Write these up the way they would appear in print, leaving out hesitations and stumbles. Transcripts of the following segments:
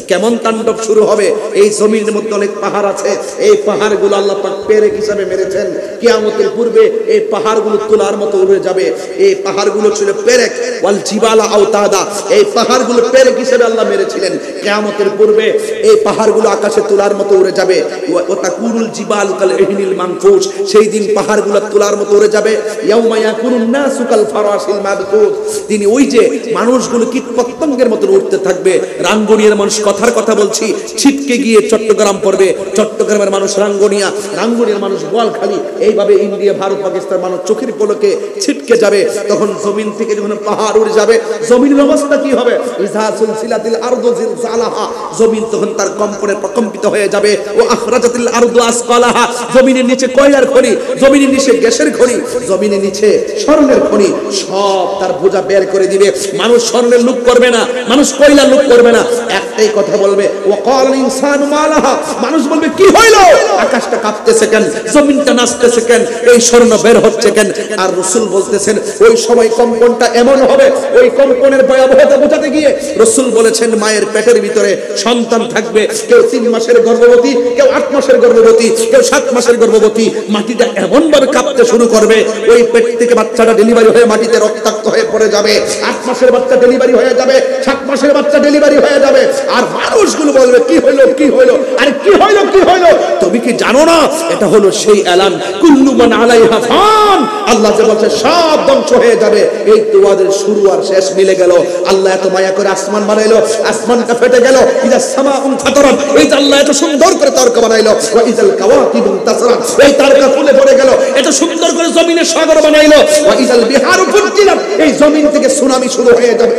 কেমন তাণ্ডব শুরু হবে? এই জমিনের মধ্যে অনেক পাহাড় আছে, এই পাহাড়গুলো আল্লাহ পাক পেরেক হিসাবে মেরেছেন। কিয়ামতের পূর্বে এই পাহাড়গুলো তুলার মতো উড়ে যাবে। এই পাহাড়গুলো ছিল পেরেক, ওয়াল জিবালা আওতাদা, এই পাহাড়গুলো পেরেক হিসাবে আল্লাহ মেরেছিলেন। কিয়ামতের পূর্বে এই পাহাড়গুলো আকাশে তুলার মতো উড়ে যাবে। ওয়া তাকুনুল জিবালু কাল ইহনিল মানফুস, সেই দিন পাহাড়গুলো তুলার মতো উড়ে যাবে। ইয়াউমা ইয়াকুনুন নাসু কাল ফারাশিল মাবথুস, তিনি ওই যে মানুষগুলো কীটপতঙ্গের মতো উঠতে থাকবে। রাঙ্গুনিয়ার মানুষ, কথার কথা বলছি, ছিটকে গিয়ে চট্টগ্রাম পড়বে, চট্টগ্রামের মানুষ রাঙ্গুনিয়া, রাঙ্গুনিয়ার মানুষ বোয়ালখালী, এইভাবে ইন্ডিয়া, ভারত, পাকিস্তান মানুষ চোখের পলকে ছিটকে যাবে। তখন জমিন থেকে যখন পাহাড় উড়ে যাবে, জমিনের অবস্থা কি হবে? ইযা সুলসিলাতিল আরদু জিলজালাহা, জমিন তখন তার কম্পনে প্রকম্পিত হয়ে যাবে। ও আখরাজাতিল আরদু আসকালাহা, জমিনের নিচে কয়লার খনি, জমিনের নিচে গ্যাসের খনি, জমিনের নিচে স্বর্ণের খনি, সব তার বোঝা বের করে দিবে। মানুষ স্বর্ণের লুক করবে না, মানুষ কয়লার লুক করবে না, একটাই কথা বলবে, ওয়াকাল ইনসানু মালাহা, মানুষ বলবে কি হইলো? আকাশটা কাঁপতেছে কেন, জমিনটা নাচতেছে কেন, এই স্বর্ণ বের হচ্ছে কেন? আর রাসূল বলতেছেন ওই সময় কম্পনটা এমন হবে, ওই কম্পনের ভয়াবহতা বোঝাতে গিয়ে রাসূল বলেছেন মায়ের পেটের ভিতরে সন্তান থাকবে, কেউ 3 মাসের গর্ভবতী, কেউ 8 মাসের গর্ভবতী, কেউ 7 মাসের গর্ভবতী। মাটিটা এমন ভাবে কাঁপতে শুরু করবে, ওই পেট থেকে বাচ্চাটা ডেলিভারি হয়ে মাটিতে রক্তাক্ত হয়ে পড়ে যাবে। 8 মাসের বাচ্চা ডেলিভারি হয়ে যাবে, 7 মাসের বাচ্চা ডেলিভারি হয়ে যাবে। আর মানুষগুলো বলবে কি হইলো, কি হইলো, আরে কি হইলো, কি হইলো? তুমি কি জানো না এটা হলো সেই এলান, কুল্লু মান আলাইহা ফান, আল্লাহ যে বলছে সব ধ্বংস হয়ে যাবে। এই তোমাদের শুরু আর শেষ মিলে গেল। আল্লাহ এত মায়া করে আসমান বানাইলো, আসমানটা ফেটে গেল। ইদা সামাউন ফাতারাত, এই যে আল্লাহ এত সুন্দর করে তারকা বানাইলো। ওয়া ইদাল কাওয়াকিবু তাসরাত, এই তারকা ফুলে পড়ে গেল। এত সুন্দর করে জমিনে সাগর বানাইলো। ওয়া ইদাল বিহারু ফুজ্জিরাত, এই জমিন থেকে সুনামি শুরু হয়ে যাবে।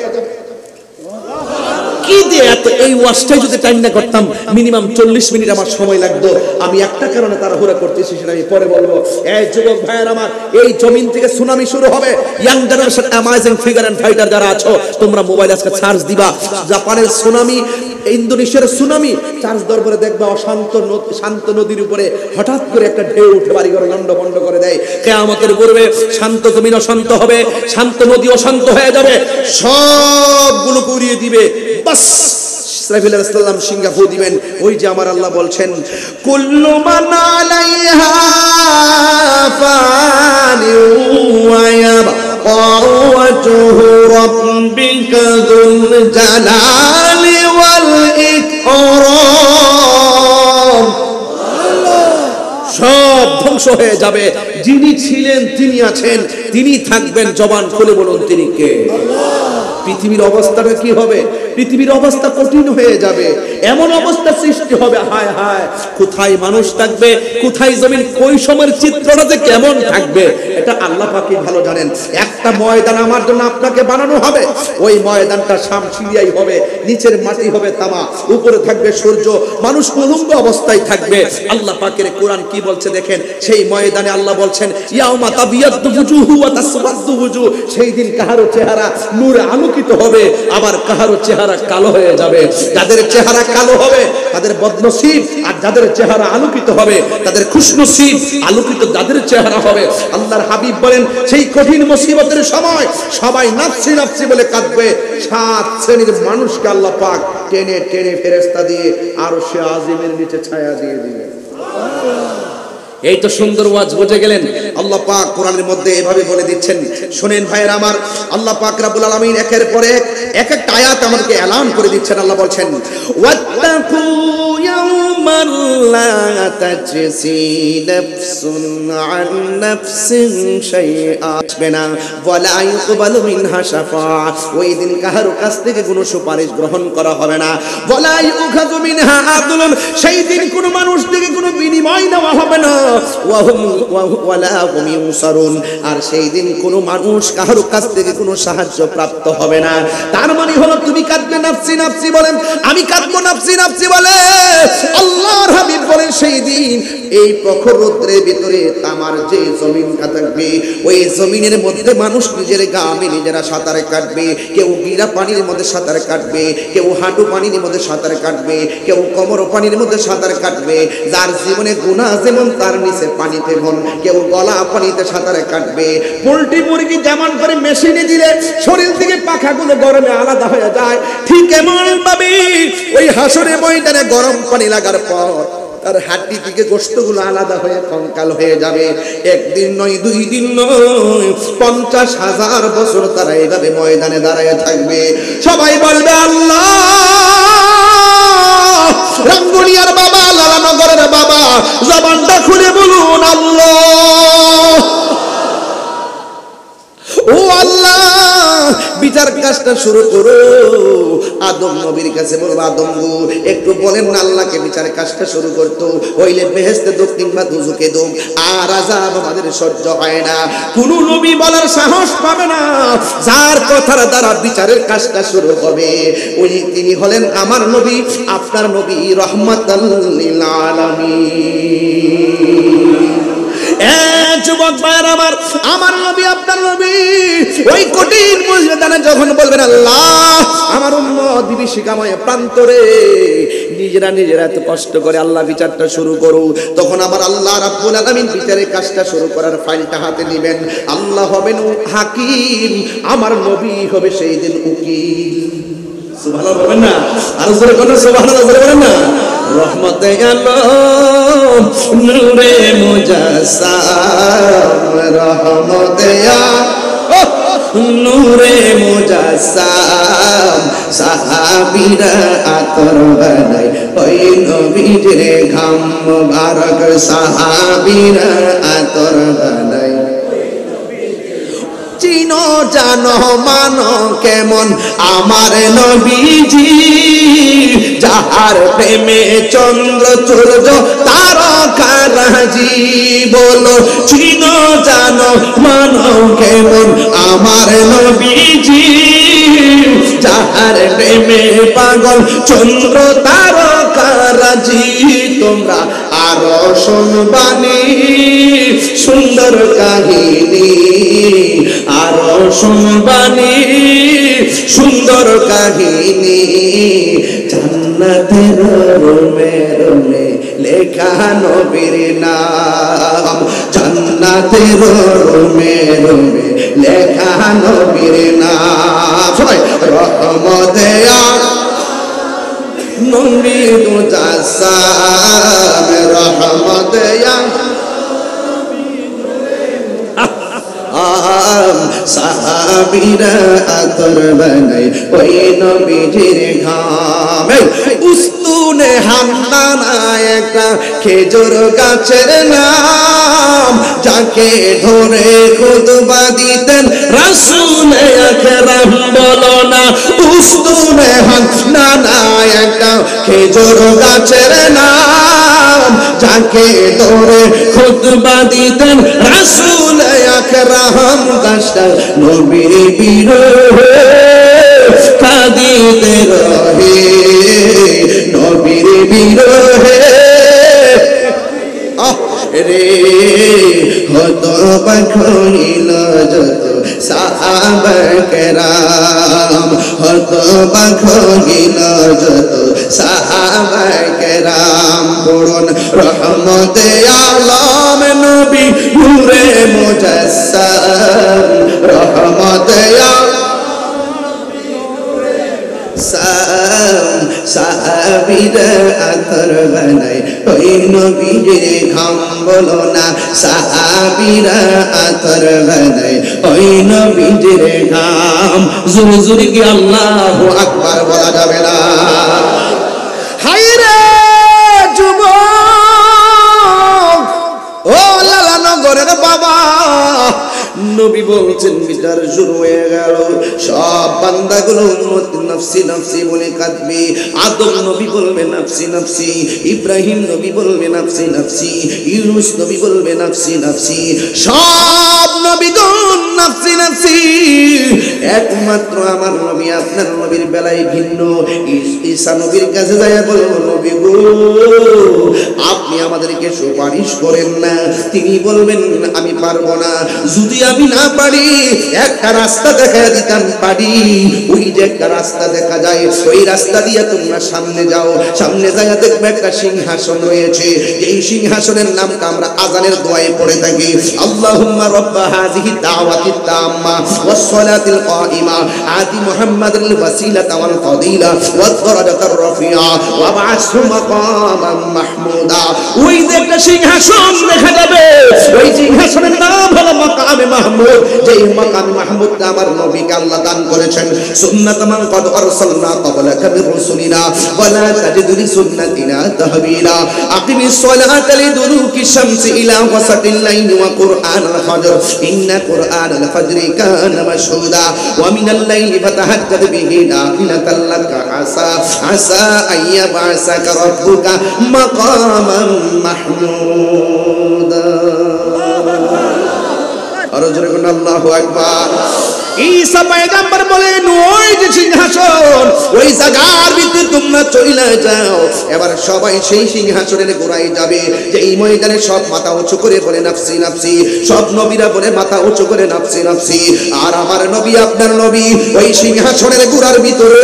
কি দিয়ে এত, এই ওয়াজটাই যদি টাইম না করতাম মিনিমাম 40 মিনিট আমার সময় লাগতো। আমি একটা কারণে তাড়াহুড়া করতেছি, সেটা আমি পরে বলবো। এই যুবক ভাইয়ের আমার, এই জমিন থেকে সুনামি শুরু হবে। Young generation, amazing figure and fighter যারা আছো, তোমরা মোবাইল আজকে চার্জ দিবা। জাপানের সুনামি, ইন্দোনেশিয়ার সুনামি চার্জ দেওয়ার পরে দেখবা শান্ত নদীর উপরে হঠাৎ করে একটা ঢেউ উঠে বাড়িঘর লন্ডভন্ড করে দেয়। কিয়ামতের পূর্বে শান্ত জমিন অশান্ত হবে, শান্ত নদী অশান্ত হয়ে যাবে, সবগুলো উড়িয়ে দিবে। বাস, ইসরাফিল আলাইহিস সালাম সিংহা ফু দিবেন। ওই যে আমার আল্লাহ বলছেন, কুল্লু মান আলাইহা ফানি ওয়া ইয়াবকা ওয়াজহু রাব্বিকা যুল জালালি ওয়াল ইকরাম, সব ধ্বংস হয়ে যাবে। যিনি ছিলেন, তিনি আছেন, তিনি থাকবেন। জবান খুলে বলুন তিনি কে? পৃথিবীর অবস্থাটা কি হবে? পৃথিবীর অবস্থা কঠিন হয়ে যাবে, এমন অবস্থা সৃষ্টি হবে, হায় হায়, কোথায় মানুষ থাকবে, কোথায় জমিন, কোন সময়ের চিত্রটা যে কেমন থাকবে এটা আল্লাহ পাকই ভালো জানেন। একটা ময়দান আমার জন্য আপনাকে বানানো হবে, ওই ময়দানটা শামসিয়াই হবে, নিচের মাটি হবে তামা, উপরে থাকবে সূর্য, মানুষ উলঙ্গ অবস্থায় থাকবে। আল্লাহ পাকের কোরআন কি বলছে দেখেন, সেই ময়দানে আল্লাহ বলছেন, ইয়াউমা তাবিয়াদ্দু বুজুহু ওয়া তাসওয়াদ্দু বুজুহ, সেই দিন কাহারো চেহারা নূরে আলোকিত হবে, আবার কাহারো চেহারা কালো হয়ে যাবে। যাদের চেহারা কালো হবে তাদের বদনসিব, আর যাদের চেহারা আলোকিত হবে তাদের খুশনসিব। আলোকিত যাদের চেহারা হবে, আল্লাহর হাবিব বলেন সেই কঠিন মুসিবতের সময় সবাই নাফসি নাফসি বলে কাঁদবে। 7 শ্রেণীর মানুষকে আল্লাহ পাক টেনে টেনে ফেরেশতা দিয়ে আরশে আজিমের নিচে ছায়া দিয়ে দিবে। এই তো সুন্দর ওয়াজ, বুঝে গেলেন? আল্লাহ পাক কোরআনের মধ্যে এভাবে বলে দিচ্ছেন। শুনেন ভাইরা আমার, আল্লাহ পাক রব্বুল আলামিন একের পর এক একটা আয়াত আমাদেরকে এলান করে দিচ্ছেন। আল্লাহ বলছেন, ওয়াত্তাকু ইয়াওমান লা তাজসি নাফসুন আন নাফসিন শাইআ বিনা ওয়ালা ইউকবালু মিনহা শাফাআ, ওই দিন কারো কাছ থেকে কোনো সুপারিশ গ্রহণ করা হবে না। ওয়ালা ইউখাযু মিনহা আদলুন, সেই দিন কোনো মানুষ থেকে কোনো বিনিময় নেওয়া হবে না। আর সেই দিন কোনো মানুষ কারো কাছ থেকে কোনো সাহায্য প্রাপ্ত হবে না। তার মানে হলো তুমি কাঁদবে নাফসি নাফসি বলেন, আমি কাঁদবো নাফসি নাফসি বলে। আল্লাহর হাবিব বলেন সেই দিন এই প্রখর রৌদ্রের ভিতরে তামার যে জমিনটা থাকবে ওই জমিনের মধ্যে মানুষ নিজের গামে নিজেরা সাঁতার কাটবে। কেউ গিরা পানির মধ্যে সাঁতার কাটবে, কেউ হাঁটু পানির মধ্যে সাঁতার কাটবে, কেউ কোমর পানির মধ্যে সাঁতার কাটবে। যার জীবনে গুনাহ যেমন তার নিচে পানি তেমন, কেউ গলা পানিতে সাঁতার কাটবে। পোল্ট্রি মুরগি যেমন করে মেশিনে দিলে শরীর থেকে পাখাগুলো গরমে আলাদা হয়ে যায়, ঠিক এমন ভাবে ওই হাসরে ময়দানে গরম পানি লাগার পর তার হাড্ডি থেকে গোশতগুলো আলাদা হয়ে কঙ্কাল হয়ে যাবে। একদিন নয়, 2 দিন নয়, 50,000 বছর তারা এইভাবে ময়দানে দাঁড়ায় থাকবে। সবাই বলবে আল্লাহ, রাঙ্গুনিয়ার বাবা, লালানগরের বাবা, জবানটা খুলে বলুন আল্লাহ। ও আল্লাহ, বিচার কাজটা শুরু করো। আদম নবীর কাছে বলবো, আদম গো একটু বলেন না আল্লাহকে বিচার কাজটা শুরু করতো, হইলে বেহেশতে দক্ষিণ বা দুজকে দোক, আর আযাব আমাদের সহ্য হয় না। কোন নবী বলার সাহস পাবে না। যার কথার দ্বারা বিচারের কাজটা শুরু হবে তিনি হলেন আমার নবী, আপনার নবী, রাহমাতাল লিল আলামিন। যুবক ভাইয়ের আমার নবী, আপনার নবী ওই কঠিন ময়দানে যখন বলবেন আল্লাহ আমার উম্মত বিভীষিকাময় প্রান্তরে নিজেরা এত কষ্ট করে আল্লাহ বিচারটা শুরু করো, তখন আমার আল্লাহ রাব্বুল আলামিন বিচারের কাজটা শুরু করার ফাইলটা হাতে নেবেন। আল্লাহ হবেন হাকিম, আমার নবী হবে সেই দিন উকিল। সুবহানাল্লাহ বলেন না, আর জোরে কোন সুবহানাল্লাহ বলেন না। রহমতে আলম নূরে মুজাসসাম, রহমতে নূরে মুজাসসাম, সাহাবীরা আতর বানায় ওই নবীর ঘাম মুবারক, সাহাবীরা আতর বানায়। চিনো জানো মানো কেমন আমার নবীজি, যাহার প্রেমে চন্দ্র সূর্য তারকারাজি। বলো চিনো জানো মানো কেমন আমার নবীজি, যাহার প্রেমে পাগল চন্দ্র তারকারাজি। তোমরা আরো শুনবানি সুন্দর কাহিনী, আরো শুনবানি সুন্দর কাহিনী। জান্নাতের রুমে রুমে লেখা নবীর নাম, জান্নাতের রুমে রুমে লেখা নবীর নাম। সবাই রহমতে নূরে মুজাসসাম, রহমতে সাহাবীরা আতর বানায় ওই নবীজির ঘাম। উস্তুনে হামদানা একটা খেজুর গাছের নাম, যাকে ধরে খুতবা দিতেন রাসূল আকরাম। বলো না উস্তুনে হামদানা একটা খেজুর গাছের নাম, যাকে ধরে খুতবা দিতেন রাসূল আকরাম। গাছটা নবীর বিরহে কাঁদিতে রহে, নবীর বিরহে রে হতবাক হইল যত সাহাবা কেরাম, হতবাক হইল যত সাহাবা কেরাম। পড়ুন রহমতে আলম নবী নূরে মুজাসসাম, রহমতে সাহাবীরা আতর বানায় ওই নবীর ঘাম। বলো না সাহাবীরা আতর বানায় ওই নবীর ঘাম। জোরে জোরে কি আল্লাহু আকবার বলা যাবে না? হায়রে যুবক, ও লালানগরের বাবা, নবী বল বলছেন বিচার শুরু হয়ে গেল। সব বান্দাগুলো উম্মতি নফসি নফসি বলে কাঁদবে। আদম নবী বলবে নফসি নফসি, ইব্রাহিম নবী বলবে নফসি নফসি, ইউনূস নবী বলবে নফসি নফসি, সব নবীগণ নফসি নফসি। একমাত্র আমার নবী আপনার নবীর বেলায় ভিন্ন। ঈসা নবীর কাছে যায় বলবো, নবী গো আপনি আমাদেরকে সুপারিশ করেন না। তিনি বলবেন আমি পারবো না। যদি আমি না পারি একটা রাস্তা দেখা দিতাম পারি। ওই যে একটা রাস্তা দেখা যায়, ওই রাস্তা দিয়ে তোমরা সামনে যাও। সামনে যায় দেখবে একটা সিংহাসন রয়েছে। এই সিংহাসনের নামটা আমরা আযানের দোয়ায় পড়ে থাকি, আল্লাহুম্মা রাব্বা হাযিহি দাওয়াতি তাম্মা ওয়াস সালাতিল কাইমা আতি মুহাম্মাদিল ওয়াসিলাতা ওয়াল ফাদিলা ওয়াদ দারাজাতার রাফিয়া ওয়া বা'আসহু মাকামান মাহমুদা। ওই যে একটা সিংহাসন দেখা যাবে, ওই সিংহাসনের নাম হলো মাকামে মাহমুদ। যেই মাকামে মাহমুদটা আমার নবীকে আল্লাহ দান করেছেন। সুন্নাত মান কদ আরসালনা ক্বাবলাকা মির রাসূলিনা ওয়া লা তাজিদু লিসুন্নাতিনা তাহবিলা। আকিমিস সালাতা লিদুলুকি শামসি ইলা ওয়াসাতিল লাইলি ওয়া কুরআনাল ফাজর ইন্না কুরআনাল ফাজরি কানা মাশহুদা ওয়া মিনাল লাইলি ফাতাহাজ্জাদ বিহি নাফিলাতাল লাকা আসা আইয়াবাসাকা রাব্বুকা মাকামান মাহমুদা। আর জোরে কোন আল্লাহু আকবার। ঈসা পয়গম্বর বলেন ওই যে সিংহাসন, ওই জায়গার ভিতরে তোমরা চলে যাও। এবার সবাই সেই সিংহাসনের গোড়ায় যাবে। যে এই ময়দানে সব মাথা উঁচু করে বলে নাফসি নাফসি, সব নবীরা বলে মাথা উঁচু করে নাফসি নাফসি। আর আমার নবী আপনার নবী ওই সিংহাসনের গোড়ার ভিতরে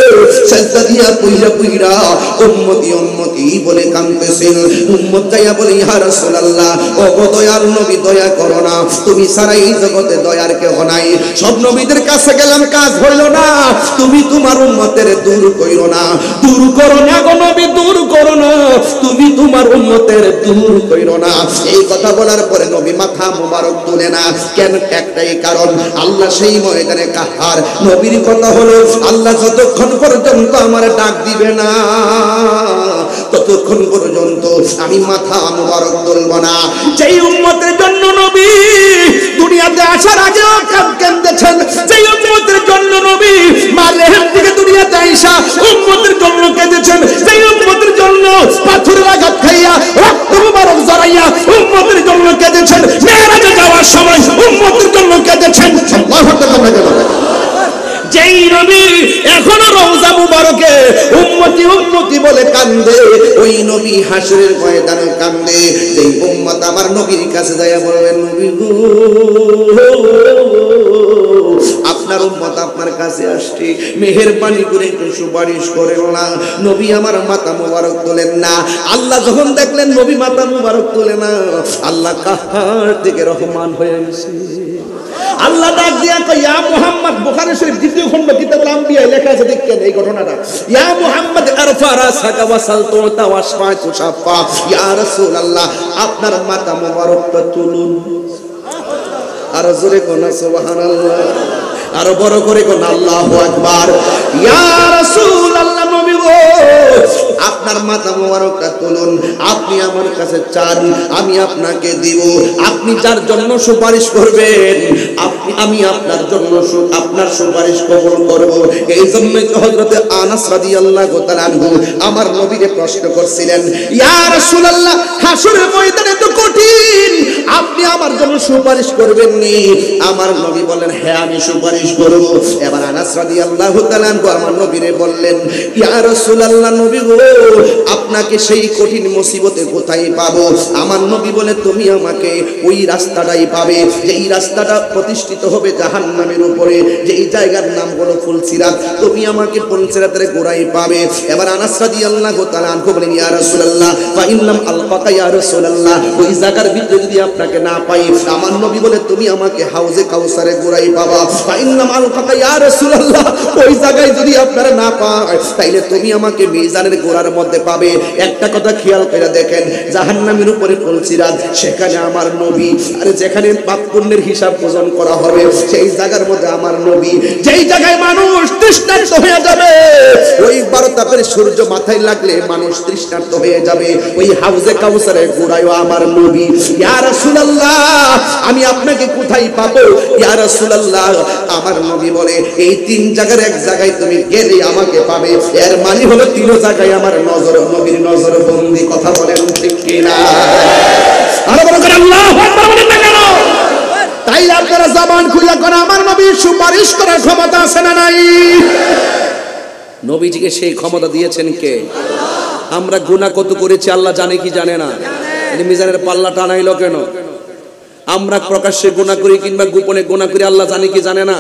সিজদা দিয়া পুইরা পুইরা উম্মতি উম্মতি বলে কাঁদতেছেন। উম্মত যাইয়া বলে ইয়া রাসূলুল্লাহ, ও দয়ার নবী দয়া করো না, তুমি ছাড়া এই জগতে দয়ার কেউ নাই। সব নবীদের কাছে গেলাম, কাজ হইল না। তুমি তোমার উম্মতের দূর কইরো না, দূর করো না গো নবী, দূর করো না। তুমি তোমার উম্মতের দূর কইরো না। এই কথা বলার পরে নবী মাথা মোবারক তুলে না। কেন? একটাই কারণ, আল্লাহ সেই ময়দানে কাহার। নবীর কথা হলো আল্লাহ যতক্ষণ পর্যন্ত আমার ডাক দিবে না ততক্ষণ পর্যন্ত আমি মাথা মোবারক তুলব না। যেই উম্মতের জন্য নবী দুনিয়াতে আসার আগেও কাঁদতেছেন, যেই উম্মতের জন্য নবী মালেহের থেকে দুনিয়াতে আইসা উম্মতের জন্য কেঁদেছেন, যেই উম্মতের জন্য পাথরের আঘাত খাইয়া রক্ত মুবারক জড়াইয়া উম্মতের জন্য কেঁদেছেন, মেরাজে যাওয়ার সময় উম্মতের জন্য কেঁদেছেন। আল্লাহু আকবার। যেই নবী এখনো রওজা মুবারকে উম্মতি উম্মতি বলে কান্দে, ওই নবী হাসরের ময়দানে কান্দে। যেই উম্মত আমার নবীর কাছে যায় বলবেন, নবী গো আপনার উম্মত আপনার কাছে আসছে, মেহেরবানি করে একটু সুপারিশ করেন না। নবী আমার মাথা মুবারক তোলেন না। আল্লাহ যখন দেখলেন নবী মাথা মুবারক তোলে না, আল্লাহ কাহার থেকে রহমান হয়ে গেছে। আল্লাহ ডাক দিয়া কয়, ইয়া মুহাম্মদ, বুখারী শরীফ দ্বিতীয় খণ্ড কিতাবুল আম্বিয়া লেখা আছে, দেখেন এই ঘটনাটা। ইয়া মুহাম্মদ আরফা রাসাকা ওয়াসালতু তাওয়াশফা তুশাফা। ইয়া রাসূলুল্লাহ আপনার মাথা মুবারকটা তুলুন। আর জোরে কোন সুবহানাল্লাহ, আর বড় করে কোন আল্লাহু আকবার। ইয়া রাসূলুল্লাহ নবী গো আপনার মাথা মোবারকটা তুলুন, আপনি আমার কাছে চান আমি আপনাকে দিব। আপনি যার জন্য সুপারিশ করবেন আমি আপনার জন্য আপনার সুপারিশ কবুল করব। এই জন্যই তো হযরত আনাস রাদিয়াল্লাহু তাআলা আনহু আমার নবীকে প্রশ্ন করছিলেন, ইয়া রাসূলুল্লাহ হাসরের ময়দানে তো কঠিন, আপনি আমার জন্য সুপারিশ করবেন নি? আমার নবী বলেন, হ্যাঁ আমি সুপারিশ করব। এবার আনাস রাদিয়াল্লাহু তাআলা আনহু আমার নবীরে বললেন, ইয়া রাসূলুল্লাহ নবী গো আপনাকে সেই কঠিন মুসিবতে কোথায় পাবো? আমার নবী বলে, তুমি আমাকে ওই রাস্তাটাই পাবে যেই রাস্তাটা প্রতিষ্ঠিত হবে জাহান্নামের উপরে, যেই জায়গার নাম হলো ফুলসিরাত। তুমি আমাকে ফুলসিরাতের গোড়ায় পাবে। এবার আনাস রাদিয়াল্লাহু তাআলা আনহু বলেন, ইয়া রাসূলুল্লাহ ফা ইনলাম আলকাকা ইয়া রাসূলুল্লাহ, ওই জায়গার ভিতরে যদি আপনাকে না পাই, আমার নবী বলে তুমি আমাকে হাউজে কাউসারের গোড়ায় পাবা। ফা ইনলাম আলকাকা ইয়া রাসূলুল্লাহ, ওই জায়গায় যদি আপনারা না পায় তাইলে তুমি আমাকে মিজানের গোড়ার মধ্যে পাবে। একটা কথা খেয়াল করে দেখেন, জাহান্নামের উপরে ফুলসিরাত, সেখানে আমার নবী, আর যেখানে পাপ পুণ্যের হিসাব ওজন করা হবে সেই জায়গার মধ্যে আমার নবী। যেই জায়গায় মানুষ তৃষ্ণার্ত হয়ে যাবে, ওই 12 তাপের সূর্য মাথায় লাগলে মানুষ তৃষ্ণার্ত হয়ে যাবে, ওই হাউজে কাউসারের গোড়ায় আমার নবী। ইয়া রাসূলুল্লাহ রাসূলুল্লাহ আমি আপনাকে কোথায় পাবো? ইয়া রাসূলুল্লাহ আমার নবী বলে এই তিন জায়গার এক জায়গায় তুমি গেলে আমাকে পাবে। এর মানে হলো তিন জায়গায় আমার নজর, নবীর নজর বন্দি। কথা বলেন ঠিক কিনা? আরে বলেন আল্লাহু আকবার বলেন না কেন? তাই আপনারা জবান খুলে কোন আমার নবীর সুপারিশ করার ক্ষমতা আছে না নাই? নবীজিকে সেই ক্ষমতা দিয়েছেন কে? আমরা গুনাহ কত করেছি আল্লাহ জানে কি জানে না? মিজানের পাল্লা টানাইলো কেন? আমরা প্রকাশ্যে গুনাহ করি কিংবা গোপনে গুনাহ করি আল্লাহ জানে কি জানে না?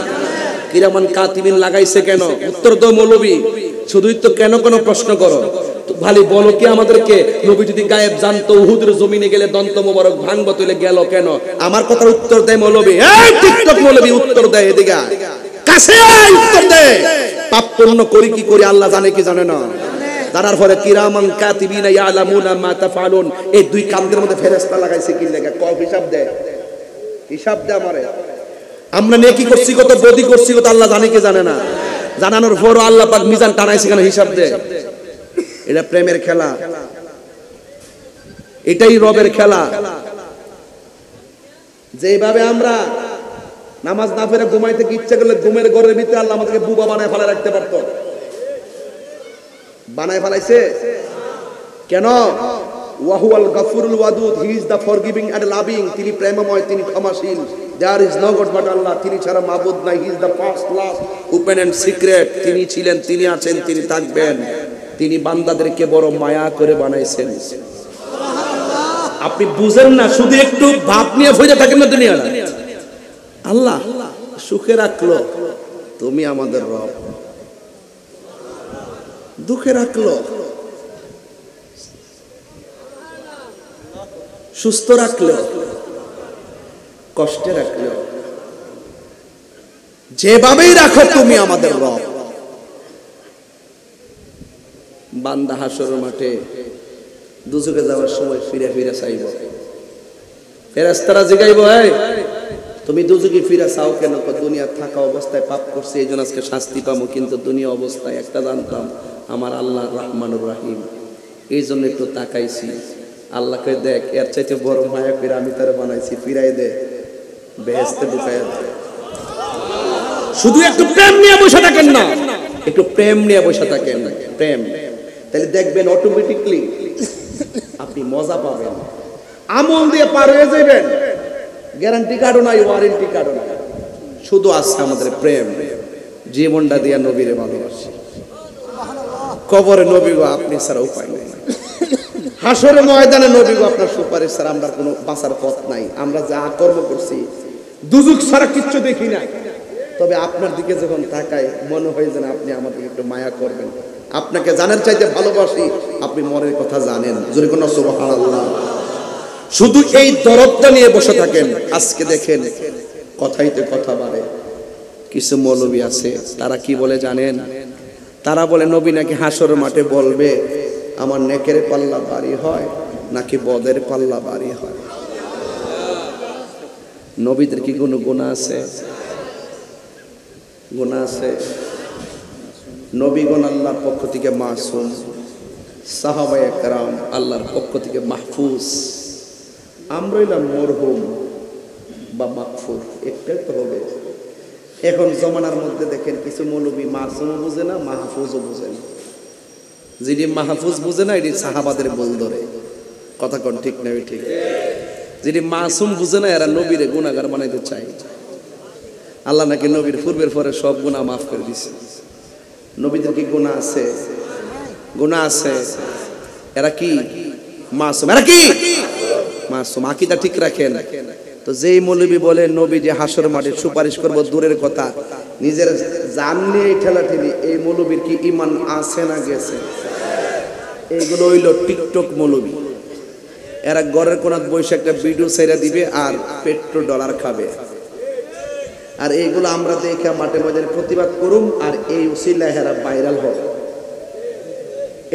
কিরামান কাতিবিন লাগাইছে কেন? উত্তর দাও মৌলবী। শুধুই তো কেন কেন প্রশ্ন করো। ভালি বলো কি আমাদেরকে? নবী যদি গায়েব জানতো উহুদের জমিনে গেলে দন্ত মোবারক ভাঙবো তাহলে গেল কেন? আমার কথার উত্তর দেয় মৌলবী। এই টিকটক মৌলবী উত্তর দেয়, এদিকে কাছে উত্তর দেয়। পাপ পুণ্য করি কি করি আল্লাহ জানে কি জানে না? জানার পরে কিরামান কাতিবিনা ইয়ালামুনা মা তাফআলুন, এই দুই কামদের মধ্যে ফেরেশতা লাগাইছে কি লাগা? কয় হিসাব দেয়, হিসাব দে আমারে। আমরা নেকি করছি কত, বদি করছি কত আল্লাহ জানে কি জানে না? জানানোর পরও আল্লাহ পাক মিজান টানাইছে কেন? হিসাব দে। এটা প্রেমের খেলা, এটাই রবের খেলা। যেভাবে আমরা নামাজ না পড়ে ঘুমাইতে ইচ্ছা করলে ঘুমের ঘরের ভিতরে আল্লাহ আমাদেরকে বুবা বানায় ফেলা রাখতে পারতো। বানায় ফেলাইছে কেন? ওয়াহুয়াল গাফুরুল ওয়াদুদ, he is the forgiving and loving. তিনি প্রেমময়, তিনি ক্ষমাশীল। There is no god but Allah, তিনি ছাড়া মাবুদ নাই। He is the first, last, open and secret. তিনি ছিলেন, তিনি আছেন, তিনি থাকবেন। তিনি বান্দাদেরকে বড় মায়া করে বানাইছেন। আপনি বুঝেন না, শুধু একটু ভাব নিয়ে ফিরে থাকেন না দুনিয়া। আল্লাহ সুখে রাখলো, তুমি আমাদের রব। দুঃখে রাখলো, সুস্থ রাখলো, কষ্টে রাখলো, যেভাবেই রাখো তুমি আমাদের রব। বান্দা হাসরের মাঠে দুজকে যাওয়ার সময় ফিরে ফিরে চাইব। ফেরেশতারা জিগাইব, এই তুমি দুজকে ফিরে চাও কেন? দুনিয়া থাকা অবস্থায় পাপ করছি এই জন্য আজকে শাস্তি পাবো, কিন্তু দুনিয়া অবস্থায় একটা জানতাম আমার আল্লাহ রহমানুর রাহিম, এই জন্য একটু তাকাইছি। আল্লাহকে দেখ, এর চাইতে বড় মায়া করে আমি তার বানাইছি, ফিরাই দে, বেহেশতে ঢুকাই দে। শুধু একটু প্রেম নিয়ে বসে থাকেন না, একটু প্রেম নিয়ে বসে থাকেন, প্রেম। তাহলে দেখবেন অটোমেটিকলি আপনি মজা পাবেন, আমল দিয়ে পার হয়ে যাবেন। গ্যারান্টি কার্ডও নাই, ওয়ারেন্টি কার্ডও নাই, শুধু আছে আমাদের প্রেম। জীবনটা দিয়া নবীরে ভালোবাসি। কবরে নবী গো আপনি ছাড়া উপায় নাই, হাসরে ময়দানে নবী গো আপনার সুপারিশ ছাড়া আমরা কোনো বাঁচার পথ নাই। আমরা যা কর্ম করছি দুজক ছাড়া কিচ্ছু দেখি নাই, তবে আপনার দিকে যখন তাকাই মনে হয় যেন আপনি আমাদের একটু মায়া করবেন। আপনাকে জানার চাইতে ভালোবাসি, আপনি মনের কথা জানেন। যদি কোনো সুবহানাল্লাহ। শুধু এই দরদটা নিয়ে বসে থাকেন। আজকে দেখেন কথাইতে কথা বাড়ে। কিছু মৌলবী আছে, তারা কি বলে জানেন? তারা বলে নবী নাকি হাসরের মাঠে বলবে আমার নেকের পাল্লা ভারী হয় নাকি বদের পাল্লা ভারী হয়। নবীদের কি কোনো গুনাহ আছে? গুনাহ আছে? নবীগণ আল্লাহর পক্ষ থেকে মাসুম, সাহাবায়ে কেরাম আল্লাহর পক্ষ থেকে মাহফুজ। আমরা হইলাম মরহুম বা মাগফুর, একটাই তো হবে। এখন জমানার মধ্যে দেখেন কিছু মৌলবী মাসুমও বুঝে না, মাহফুজও বুঝে না। যিনি মাহফুজ বুঝে না এটি সাহাবাদের বল ধরে। কথা কোন ঠিক না? ঠিক। যিনি মাসুম বুঝে না এরা নবীরে গুনাহগার বানাইতে চায়। আল্লাহ নাকি নবীর পূর্বের পরে সব গুনাহ মাফ করে দিয়েছে। নবীদের কি গুনাহ আছে? গুনাহ আছে। এরা কি মাসুম? এরা কি মাসুম? আকীদা ঠিক রাখেন। তো যেই মৌলবী বলে নবী যে হাসর মাঠে সুপারিশ করব, দূরের কথা নিজের জান নিয়ে ঠেলাঠেলি, এই মৌলবীর কি ঈমান আছে না গেছে? এইগুলো হইল টিকটক মৌলবী। এরা ঘরের কোনাত বসে একটা ভিডিও ছেড়ে দিবে আর $1 খাবে। আর এইগুলো আমরা দেখে মাঠে ময়দানে প্রতিবাদ করুম, আর এই উসিলায় এরা ভাইরাল হবে।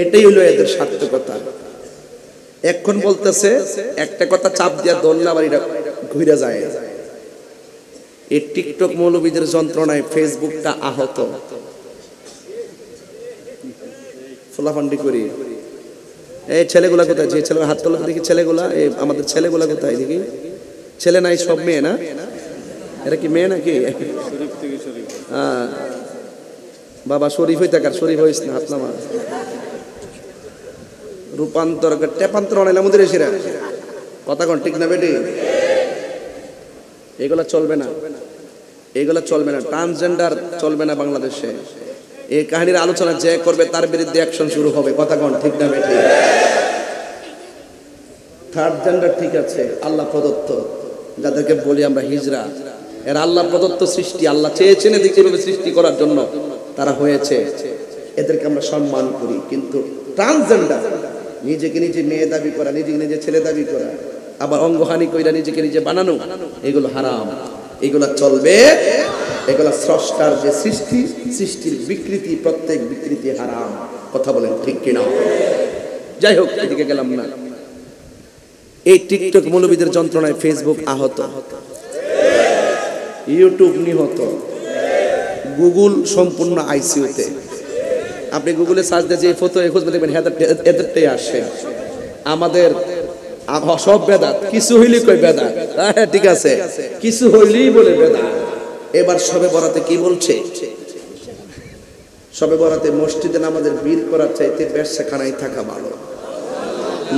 এটাই হলো এদের সার্থকতা। এখন বলতেছে একটা কথা চাপ দিয়া দোলনা বাড়িটা ঘুরে যায়। এই টিকটক মৌলবীদের যন্ত্রণায় ফেসবুকটা আহত। ফোলাফান্ডি করি। এই ছেলেগুলা কোথায়? যে ছেলেগুলো হাত তোলা দেখি, ছেলেগুলা, আমাদের ছেলেগুলা কোথায় দেখি? ছেলে নাই সব মেয়ে না? এরা কি মেয়ে নাকি? বাবা শরীফ হইতে কার শরীফ হইস না, হাত নামা। রূপান্তর টেপান্তর অনেক আমাদের এসে কথা কোন ঠিক না বেটি? এগুলা চলবে না, এগুলা চলবে না। ট্রান্সজেন্ডার চলবে না বাংলাদেশে। এই কাহিনীর আলোচনা যে করবে তার বিরুদ্ধে অ্যাকশন শুরু হবে। কথা কোন ঠিক না বেটি? থার্ড জেন্ডার ঠিক আছে, আল্লাহ প্রদত্ত, যাদেরকে বলি আমরা হিজড়া, এর আল্লাহ প্রদত্ত সৃষ্টি। আল্লাহ চেয়েছেন এদিকে যেভাবে সৃষ্টি করার জন্য তারা হয়েছে, এদেরকে আমরা সম্মান করি। কিন্তু ট্রান্সজেন্ডার, নিজেকে নিজে মেয়ে দাবি করা, নিজেকে নিজে ছেলে দাবি করা, আবার অঙ্গহানি কইরা নিজেকে নিজে বানানো, এগুলো হারাম, এগুলো চলবে। এগুলো স্রষ্টার যে সৃষ্টি, সৃষ্টির বিকৃতি, প্রত্যেক বিকৃতি হারাম। কথা বলেন ঠিক কিনা? যাই হোক, এদিকে গেলাম না। এই টিকটক মৌলবীদের যন্ত্রণায় ফেসবুক আহত, ইউটিউব নিহত, গুগল সম্পূর্ণ আইসিইউতে। আপনি গুগলে সার্চ দিয়ে যে ফটো খুঁজবে দেখবেন এদেরটাই আসে। আমাদের সব বেদাত, কিছু হইলেই কই বেদাত। হ্যাঁ ঠিক আছে, কিছু হইলেই বলে বেদাত। এবার শবে বরাতে কি বলছে? শবে বরাতে মসজিদে নামাজের বীর করার চাইতে ব্যবসাখানায় থাকা ভালো।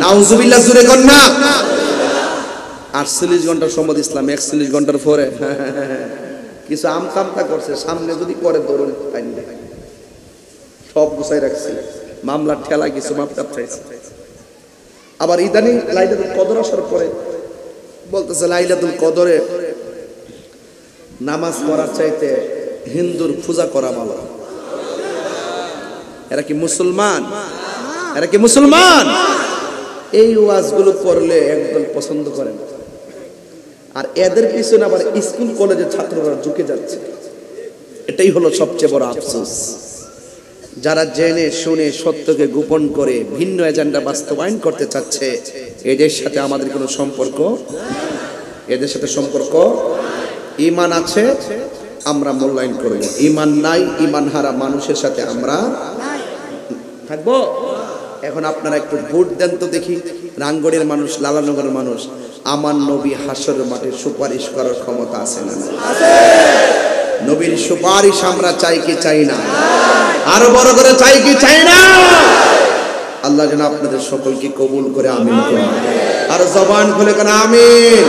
নাউজুবিল্লাহ, জুরে কর না। 48 ঘন্টার সম্মত ইসলাম 41 ঘন্টার পরে কিছু আমকামতা করছে, সামনে যদি করে ধরুন সব গুছাই রাখছি, মামলার ঠেলা কিছু মাপটাপ চাইছে। আবার ইদানিং লাইলাতুল কদর আসার পরে বলতেছে লাইলাতুল কদরে নামাজ পড়ার চাইতে হিন্দুর পূজা করা ভালো। এরা কি মুসলমান? এরা কি মুসলমান? এই ওয়াজগুলো করলে একদল পছন্দ করে না, আর এদের পিছনে আবার স্কুল কলেজের ছাত্ররা ঝুঁকে যাচ্ছে। এটাই হলো সবচেয়ে বড় আফসোস। যারা জেনে শুনে সত্যকে গোপন করে ভিন্ন এজেন্ডা বাস্তবায়ন করতে চাচ্ছে, এদের সাথে আমাদের কোনো সম্পর্ক, এদের সাথে সম্পর্ক। ঈমান আছে আমরা মূল্যায়ন করব, ঈমান নাই, ঈমান হারা মানুষের সাথে আমরা থাকবো। এখন আপনারা একটু ভোট দেন তো দেখি, রাঙ্গড়ের মানুষ, লালানগরের মানুষ, আমার নবী হাসরের মাঠে সুপারিশ করার ক্ষমতা আছে না? নবীর সুপারিশ আমরা চাই কি চাই না? আরো বড় করে চাই কি চাই না? আল্লাহ যেন আপনাদের সকলকে কবুল করে আমিন। আর জবান খুলে কেন আমিন।